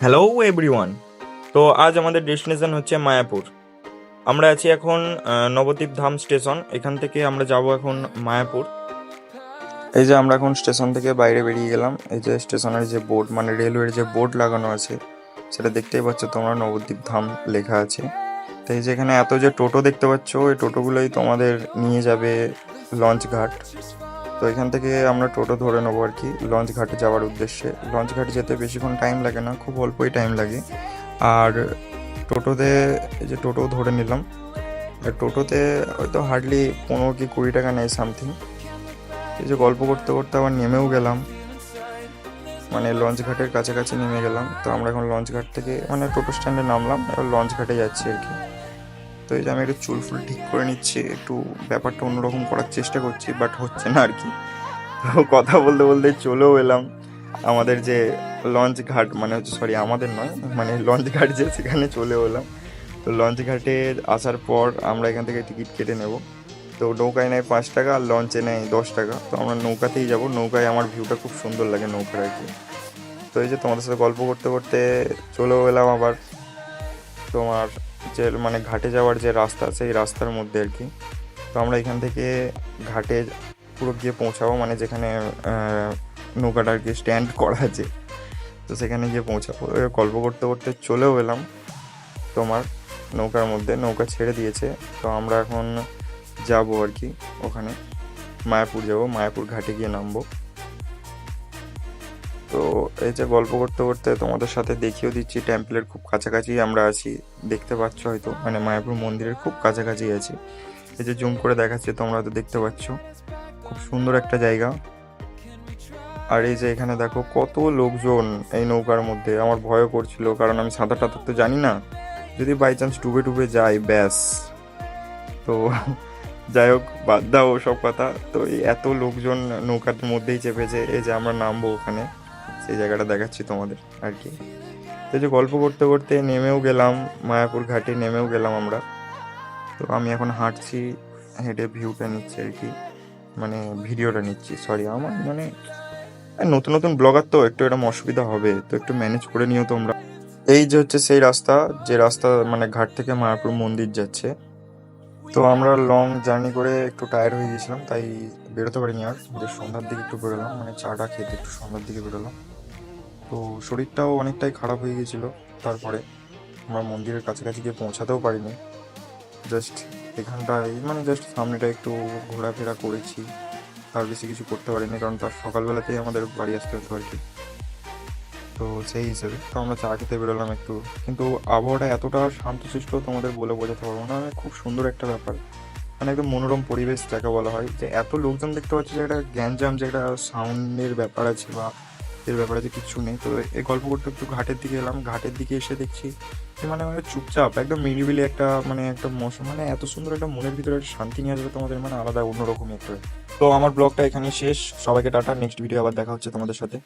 Hello everyone. তো আজ আমাদের ডেস্টিনেশন হচ্ছে মায়াপুর। আমরা আছি এখন নবদ্বীপ ধাম স্টেশন। এখান থেকে আমরা যাব এখন মায়াপুর। এই যে আমরা এখন স্টেশন থেকে বাইরে বেরিয়ে গেলাম। এই যে স্টেশনের যে বোর্ড, মানে রেলওয়ের যে বোর্ড লাগানো আছে, সেটা দেখতেই পাচ্ছ তোমরা, নবদ্বীপ ধাম লেখা আছে। তো এই যে এখানে এত যে টোটো দেখতে পাচ্ছ, ওই টোটোগুলোই তোমাদের নিয়ে যাবে লঞ্চ ঘাট। তো এখান থেকে আমরা টোটো ধরে নেবো আর কি, লঞ্চ ঘাটে যাওয়ার উদ্দেশ্যে। লঞ্চ ঘাটে যেতে বেশিক্ষণ টাইম লাগে না, খুব অল্পই টাইম লাগে। আর টোটোতে, এই যে টোটো ধরে নিলাম। আর টোটোতে হয়তো হার্ডলি 15 কি 20 টাকা নেয় সামথিং। এই যে গল্প করতে করতে আবার নেমেও গেলাম, মানে লঞ্চ ঘাটের কাছাকাছি নেমে গেলাম। তো আমরা এখন লঞ্চ ঘাট থেকে মানে টোটো স্ট্যান্ডে নামলাম, এবার লঞ্চ ঘাটে যাচ্ছি আর কি। তো এই যে আমি একটু চুল ফুল ঠিক করে নিচ্ছি, একটু ব্যাপারটা অন্যরকম করার চেষ্টা করছি, বাট হচ্ছে না আর কি। তো কথা বলতে বলতে চলেও এলাম আমাদের যে লঞ্চ ঘাট, মানে হচ্ছে সরি আমাদের নয়, মানে লঞ্চ ঘাট যে, সেখানে চলেও এলাম। তো লঞ্চ ঘাটে আসার পর আমরা এখান থেকে টিকিট কেটে নেব। তো নৌকায় নেয় 5 টাকা আর লঞ্চে নেয় 10 টাকা। তো আমরা নৌকাতেই যাব, নৌকায় আমার ভিউটা খুব সুন্দর লাগে নৌকার আর কি। তো এই যে তোমাদের সাথে গল্প করতে করতে চলেও এলাম আবার তোমার যে মানে ঘাটে যাওয়ার যে রাস্তা, সেই রাস্তার মধ্যে আর কি। তো আমরা এখান থেকে ঘাটে পুরো গিয়ে পৌঁছাবো, মানে যেখানে নৌকাটা আর কি স্ট্যান্ড করা আছে, তো সেখানে গিয়ে পৌঁছাবো। গল্প করতে করতে চলেও এলাম তোমার নৌকার মধ্যে, নৌকা ছেড়ে দিয়েছে। তো আমরা এখন যাবো আর কি ওখানে, মায়াপুর যাব, মায়াপুর ঘাটে গিয়ে নামবো। তো এই যে গল্প করতে করতে তোমাদের সাথে দেখিয়েও দিচ্ছি, টেম্পলের খুব কাছাকাছি আমরা আছি, দেখতে পাচ্ছ হয়তো, মানে মায়াপুর মন্দিরের খুব কাছাকাছি আছি। এই যে জুম করে দেখাচ্ছে, তোমরা তো দেখতে পাচ্ছ, খুব সুন্দর একটা জায়গা। আর এই যে এখানে দেখো কত লোকজন এই নৌকার মধ্যে। আমার ভয়ও করছিল, কারণ আমি সাঁতার টাতার তো জানি না, যদি বাই চান্স ডুবে ডুবে যাই ব্যাস। তো যাই হোক, বাদ দাও সব কথা। তো এই এত লোকজন নৌকার মধ্যেই চেপেছে, এই যে আমরা নামবো ওখানে, সেই জায়গাটা দেখাচ্ছি তোমাদের আর কি। তো এই যে গল্প করতে করতে নেমেও গেলাম, মায়াপুর ঘাটে নেমেও গেলাম আমরা। তো আমি এখন হাঁটছি, হেঁটে ভিউটা নিচ্ছি আর কি, মানে ভিডিওটা নিচ্ছি, সরি। আমার মানে নতুন নতুন ব্লগার তো একটু এরকম অসুবিধা হবে, তো একটু ম্যানেজ করে নিও তোমরা। এই যে হচ্ছে সেই রাস্তা, যে রাস্তা মানে ঘাট থেকে মায়াপুর মন্দির যাচ্ছে। তো আমরা লং জার্নি করে একটু টায়ার্ড হয়ে গেছিলাম, তাই বেরোতে পারিনি আর। যে সন্ধ্যার দিকে একটু বেরোলাম, মানে চাটা খেতে একটু সন্ধ্যার দিকে বেরোলাম। তো শরীরটাও অনেকটাই খারাপ হয়ে গেছিলো। তারপরে আমরা মন্দিরের কাছাকাছি গিয়ে পৌঁছাতেও পারিনি, জাস্ট এখানটায় মানে জাস্ট সামনেটা একটু ঘোরাফেরা করেছি, আর বেশি কিছু করতে পারিনি, কারণ তার সকালবেলাতেই আমাদের বাড়ি আসতে হতো আর কি। তো সেই হিসেবে তো আমরা চা খেতে বেরোলাম একটু। কিন্তু আবহাওয়াটা এতটা শান্তশিষ্ট তোমাদের বলে বোঝাতে পারবো না, মানে খুব সুন্দর একটা ব্যাপার, মানে একদম মনোরম পরিবেশ যাকে বলা হয়। যে এত লোকজন দেখতে পাচ্ছি, যে একটা গ্যাঞ্জাম, যে একটা সাউন্ডের ব্যাপার আছে বা এর ব্যাপার আছে, কিচ্ছু নেই। তো এই গল্প করতে একটু ঘাটের দিকে এলাম, ঘাটের দিকে এসে দেখছি যে মানে মানে চুপচাপ একদম নিরিবিলি একটা, মানে একটা মৌসুম, মানে এত সুন্দর একটা মনের ভিতরে একটা শান্তি নিয়ে আসবে তোমাদের, মানে আলাদা অন্যরকমই একটা। তো আমার ব্লগটা এখানে শেষ, সবাইকে টাটা, নেক্সট ভিডিও আবার দেখা হচ্ছে তোমাদের সাথে।